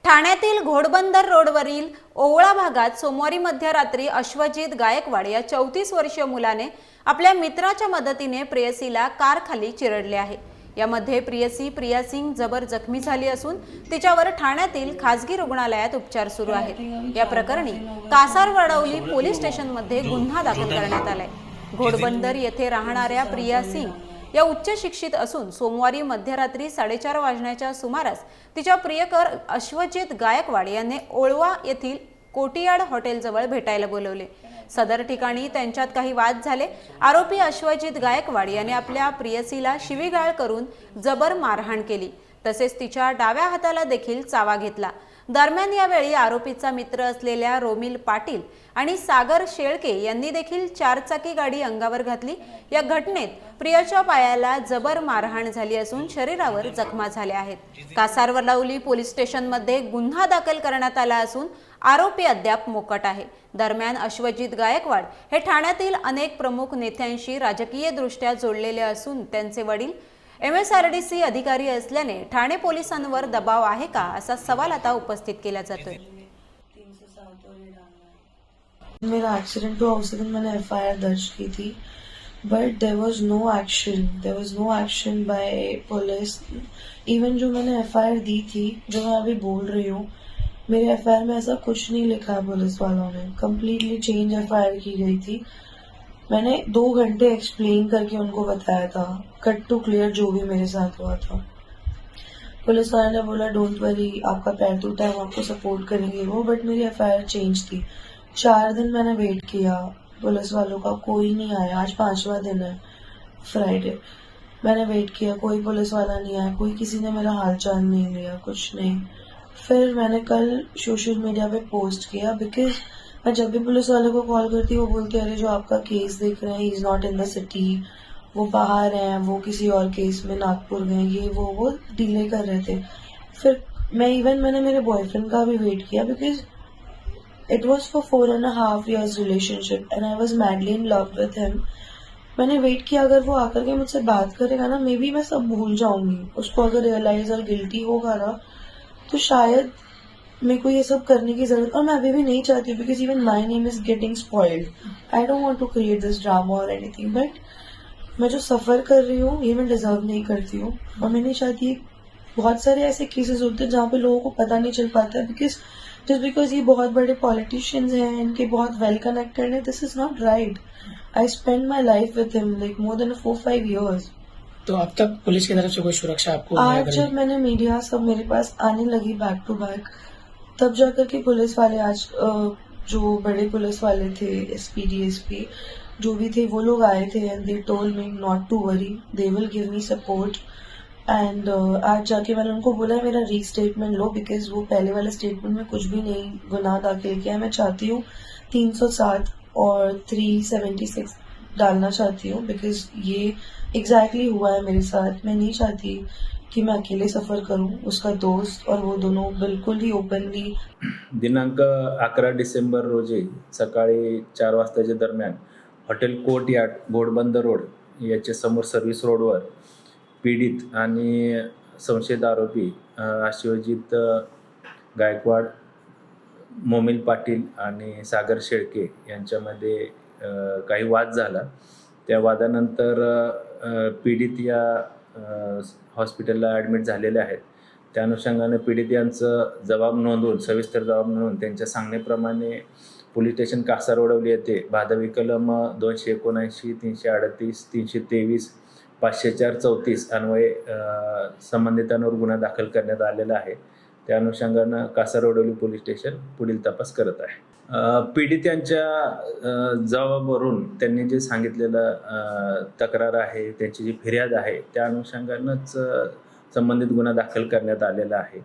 ठाण्यातील घोडबंदर रोडवरील ओवळा भागात सोमवारी मध्यरात्री अश्वजित गायकवाड या 34 वर्षीय मुलाने आपल्या मित्राच्या मदतीने प्रेयसीला कारखाली चिरडले आहे। यामध्ये प्रेयसी प्रिया सिंग जबर जखमी झाली असून तिच्यावर ठाण्यातील खासगी रुग्णालयात उपचार सुरू आहेत। या प्रकरणी कासारवडवली पोलीस स्टेशनमध्ये गुन्हा दाखल करण्यात आलाय। घोडबंदर येथे राहणाऱ्या प्रिया सिंग या उच्च शिक्षित असून सोमवारी मध्यरात्री 4:30 वाजण्याच्या सुमारास तिच्या प्रियकर अश्वजित गायकवाड यांनी ओळवा येथील कोटियाड हॉटेलजवळ भेटायला बोलवले। सदर ठिकाणी त्यांच्यात काही वाद झाले। आरोपी अश्वजित गायकवाड यांनी आपल्या प्रियसीला शिवीगाळ करून जबर मारहाण केली, तसेच तिच्या डाव्या हाताला देखील चावा घेतला। दरम्यान यावेळी आरोपीचा मित्र असलेल्या रोमिल पाटील आणि सागर शेळके यांनी देखील चारचाकी गाडी अंगावर घातली। या घटनेत प्रियाच्या पायाला जबर मारहाण झाली असून शरीरावर जखमा झाल्या आहेत। कासारवडवली पोलीस स्टेशनमध्ये गुन्हा दाखल करण्यात आला असून आरोपी अद्याप मोकाट आहे। दरम्यान अश्वजित गायकवाड हे ठाण्यातील अनेक प्रमुख नेत्यांशी राजकीयदृष्ट्या जोडलेले असून त्यांचे वडील MSRDC अधिकारी असल्याने ठाणे पोलिसांवर दबाव आहे का असा सवाल आता उपस्थित केला जातोय। मेरा एक्सीडेंट हुआ उस दिन मैंने FIR दर्ज की थी, but there was no action by police. Even जो मैंने FIR दी थी, जो मैं अभी बोल रही हूँ, मेरे FIR में ऐसा कुछ नहीं लिखा है। पुलिस वालों ने कम्प्लीटली चेंज FIR की गई थी। मैंने 2 घंटे एक्सप्लेन करके उनको बताया था, कट टू क्लियर जो भी मेरे साथ हुआ था। पुलिस वाले ने बोला डोंट वरी, आपका पैर टूटा है, हम आपको सपोर्ट करेंगे वो, बट मेरी FIR चेंज थी। 4 दिन मैंने वेट किया पुलिस वालों का, कोई नहीं आया। आज 5वां दिन है, फ्राइडे। मैंने वेट किया, कोई पुलिस वाला नहीं आया, कोई किसी ने मेरा हालचाल नहीं लिया, कुछ नहीं। फिर मैंने कल सोशल मीडिया पे पोस्ट किया, बिकॉज मैं जब भी पुलिस वाले को कॉल करती वो बोलते अरे जो आपका केस देख रहे हैं he is not in the city, वो बाहर हैं, वो किसी और केस में नागपुर गए, ये वो डिले कर रहे थे। फिर मैंने मेरे बॉयफ्रेंड का भी वेट किया, because it was for 4.5 years relationship and I was madly in love with him. मैंने वेट किया, अगर वो आकर के मुझसे बात करेगा ना, मे बी मैं सब भूल जाऊंगी। उसको अगर रियलाइज और गिल्टी होगा ना, तो शायद मेरे को ये सब करने की जरूरत, और मैं अभी भी नहीं चाहती हूँ, because even my name is getting spoiled. I don't want to create this drama और एनीथिंग, बट मैं जो सफर कर रही हूँ ये मैं डिजर्व नहीं करती हूँ। और मैं नहीं चाहती, बहुत सारे ऐसे केसेस होते हैं जहाँ पे लोगों को पता नहीं चल पाता है, बिकॉज ये बहुत बड़े पॉलिटिशियंस हैं, इनके बहुत वेल कनेक्टेड है। This is not right. I spend my life with him like more than 4-5 years। तो अब तक पुलिस की तरफ से कोई सुरक्षा आपको आज जब मैंने मीडिया सब मेरे पास आने लगी बैक टू बैक, तब जाकर के पुलिस वाले, आज जो बड़े पुलिस वाले थे, SP DSP जो भी थे, वो लोग आए थे and they told me not to worry, they will give me support. And आज जाके मैंने उनको बोला मेरा रीस्टेटमेंट लो, बिकॉज वो पहले वाले स्टेटमेंट में कुछ भी नहीं गुनाह दाखिल किया है। मैं चाहती हूँ 307 और 376 डालना चाहती हूँ, बिकॉज ये एग्जैक्टली हुआ है मेरे साथ। मैं नहीं चाहती कि मैं अकेले सफर करूं, उसका दोस्त और वो दोनों बिल्कुल ही ओपनली। दिनांक 11 डिसेंबर रोजी सकाळी 4 वाजताच्या दरम्यान हॉटेल कोर्टयार्ड घोडबंदर रोड याच्या समोर सर्व्हिस रोडवर पीडित आणि संशयित आरोपी अश्वजित गायकवाड, मोमिल पाटील आणि सागर शेळके यांच्यामध्ये काही वाद झाला। त्या वादानंतर पीडित या हॉस्पिटलला ॲडमिट झालेले आहेत। त्या अनुषंगाने पीडित यांचं सविस्तर जबाब नोंदवून त्यांच्या सांगण्याप्रमाणे पोलीस स्टेशन कासारवडवली येथे भादवी कलम 279, 338, 323, 504-34 अन्वये संबंधितांवर गुन्हा दाखल करण्यात आलेला आहे। त्या अनुषंगाने कासारवडवली पोलीस स्टेशन पुढील तपास करत आहे। पीडित यांच्या जबाबावरून त्यांनी जे सांगितलेलं तक्रार आहे, त्यांची जी फिर्याद आहे, त्या अनुषंगानंच संबंधित गुन्हा दाखल करण्यात आलेला आहे।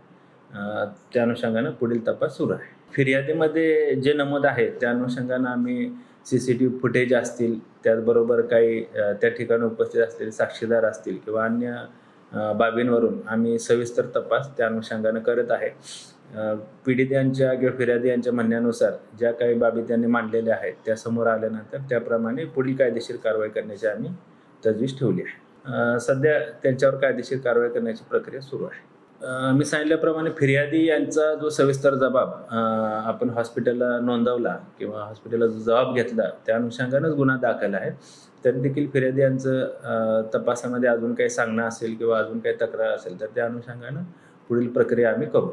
त्या अनुषंगानं पुढील तपास सुरू आहे। फिर्यादीमध्ये जे नमूद आहे त्या अनुषंगानं आम्ही CCTV फुटेज असतील, त्याचबरोबर काही त्या ठिकाणी उपस्थित असलेले साक्षीदार असतील किंवा अन्य बाबींवरून आम्ही सविस्तर तपास त्या अनुषंगानं करत आहे। पीडित यांच्या किंवा फिर्यादी यांच्या म्हणण्यानुसार ज्या काही बाबी त्यांनी मांडलेल्या आहेत त्या समोर आल्यानंतर त्याप्रमाणे पुढील कायदेशीर कारवाई करण्याची आम्ही तजवीज ठेवली आहे। सध्या त्यांच्यावर कायदेशीर कारवाई करण्याची प्रक्रिया सुरू आहे। मी सांगितल्याप्रमाणे फिर्यादी यांचा जो सविस्तर जबाब आपण हॉस्पिटलला नोंदवला किंवा हॉस्पिटलला जो जबाब घेतला त्या अनुषंगानंच गुन्हा दाखल आहे. तरी देखील फिर्यादी यांचं तपासामध्ये अजून काही सांगणं असेल किंवा अजून काही तक्रार असेल तर त्या अनुषंगानं पुढील प्रक्रिया आम्ही करू.